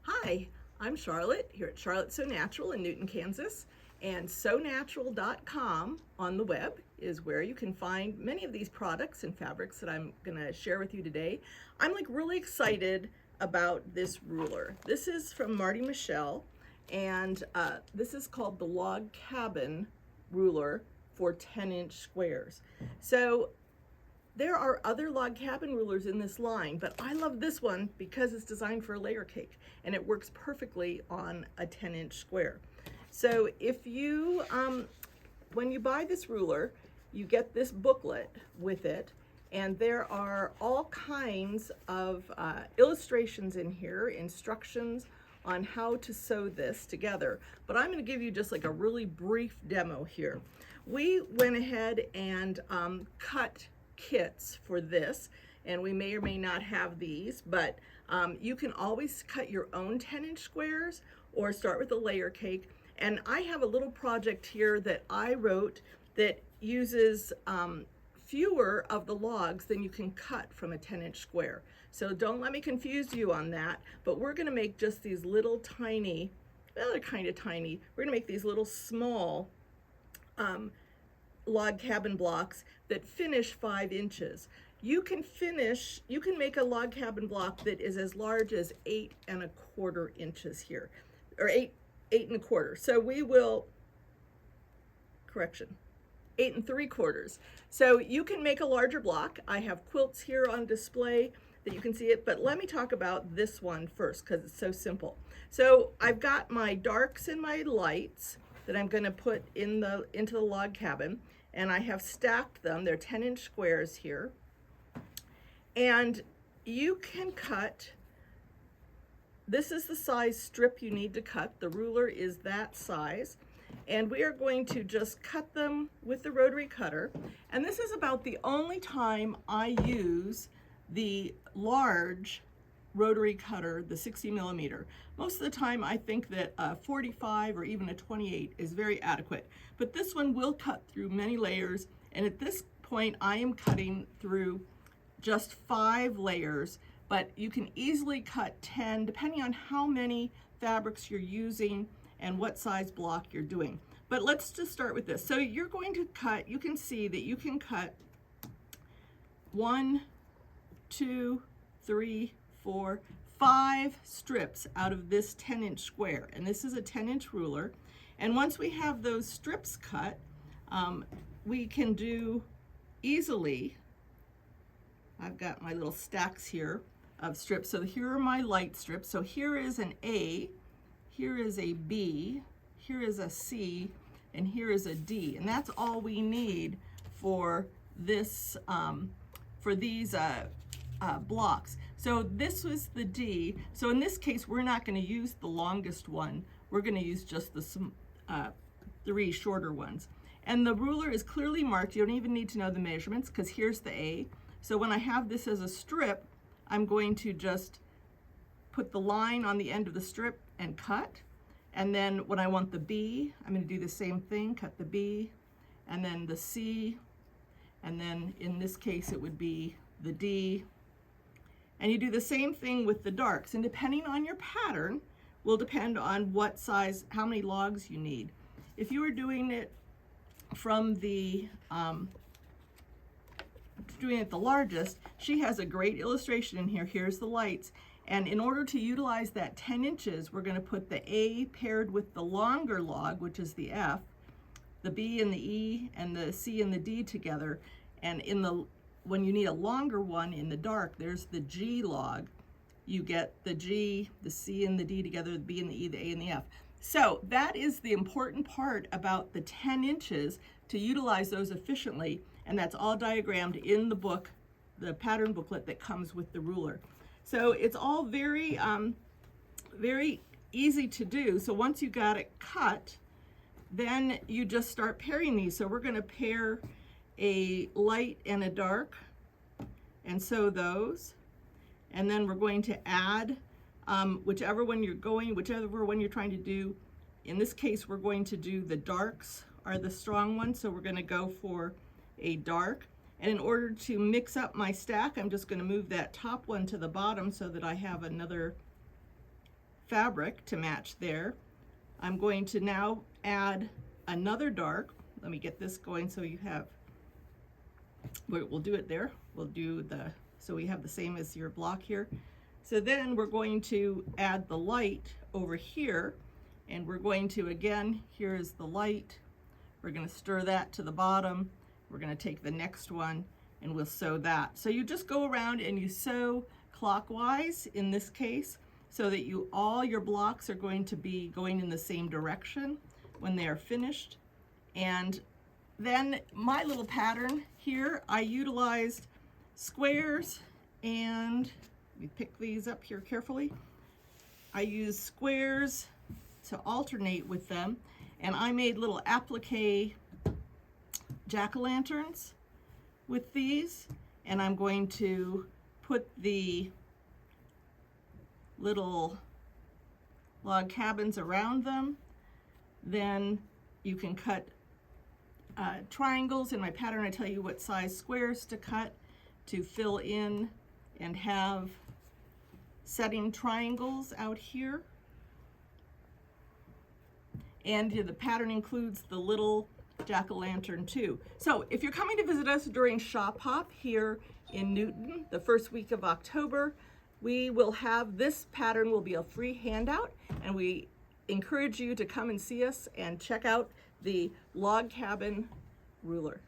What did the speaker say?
Hi, I'm Charlotte here at Charlotte So Natural in Newton, Kansas. And sonatural.com on the web is where you can find many of these products and fabrics that I'm going to share with you today. I'm like really excited about this ruler. This is from Marti Michell, and this is called the Log Cabin ruler for 10-inch squares. So there are other log cabin rulers in this line, but I love this one because it's designed for a layer cake and it works perfectly on a 10-inch square. So if you, when you buy this ruler, you get this booklet with it, and there are all kinds of illustrations in here, instructions on how to sew this together. But I'm going to give you just like a really brief demo here. We went ahead and cut kits for this, and we may or may not have these, but you can always cut your own 10-inch squares or start with a layer cake. And I have a little project here that I wrote that uses fewer of the logs than you can cut from a 10-inch square. So don't let me confuse you on that, but we're going to make just these little tiny, well, they're kind of tiny, we're going to make these little small log cabin blocks that finish 5 inches. You can make a log cabin block that is as large as 8¼ inches here, or 8¼ So we will, correction, 8¾ So you can make a larger block. I have quilts here on display that you can see it, but let me talk about this one first because it's so simple. So I've got my darks and my lights that I'm going to put into the log cabin, and I have stacked them. They're 10-inch squares here, and you can cut. This is the size strip you need to cut. The ruler is that size, and we are going to just cut them with the rotary cutter. And this is about the only time I use the large rotary cutter, the 60mm. Most of the time I think that a 45 or even a 28 is very adequate, but this one will cut through many layers, and at this point I am cutting through just 5 layers, but you can easily cut 10 depending on how many fabrics you're using and what size block you're doing. But let's just start with this. So you're going to cut, you can see that you can cut 1, 2, 3, 4, 5 strips out of this 10-inch square, and this is a 10-inch ruler. And once we have those strips cut, we can do easily, I've got my little stacks here of strips. So here are my light strips. So here is an A, here is a B, here is a C, and here is a D. And that's all we need for this, for these blocks. So this was the D. So in this case, we're not going to use the longest one. We're going to use just the 3 shorter ones. And the ruler is clearly marked. You don't even need to know the measurements because here's the A. So when I have this as a strip, I'm going to just put the line on the end of the strip and cut. And then when I want the B, I'm going to do the same thing, cut the B, and then the C, and then in this case it would be the D. And you do the same thing with the darks, and depending on your pattern will depend on what size, how many logs you need. If you were doing it from the largest, she has a great illustration in here. Here's the lights, and in order to utilize that 10 inches, we're going to put the A paired with the longer log, which is the F, the B and the E, and the C and the D together. And when you need a longer one in the dark, there's the G log. You get the G, the C and the D together, the B and the E, the A and the F. So that is the important part about the 10 inches, to utilize those efficiently, and that's all diagrammed in the book, the pattern booklet that comes with the ruler. So it's all very, very easy to do. So once you got it cut, then you just start pairing these. So we're going to pair a light and a dark and sew those, and then we're going to add whichever one you're trying to do. In this case, we're going to do the darks are the strong ones, so we're going to go for a dark. And in order to mix up my stack, I'm just going to move that top one to the bottom so that I have another fabric to match there. I'm going to now add another dark. Let me get this going so you have, we'll do it there. We'll do the, so we have the same as your block here. So then we're going to add the light over here, and we're going to, again, here's the light. We're going to stir that to the bottom. We're going to take the next one and we'll sew that. So you just go around and you sew clockwise in this case, so that all your blocks are going to be going in the same direction when they are finished. And then my little pattern here, I utilized squares, and let me pick these up here carefully. I used squares to alternate with them, and I made little applique jack-o'-lanterns with these, and I'm going to put the little log cabins around them. Then you can cut triangles. In my pattern I tell you what size squares to cut to fill in and have setting triangles out here. And the pattern includes the little jack-o'-lantern too. So if you're coming to visit us during Shop Hop here in Newton the first week of October, we will have this pattern, will be a free handout, and we encourage you to come and see us and check out the log cabin ruler.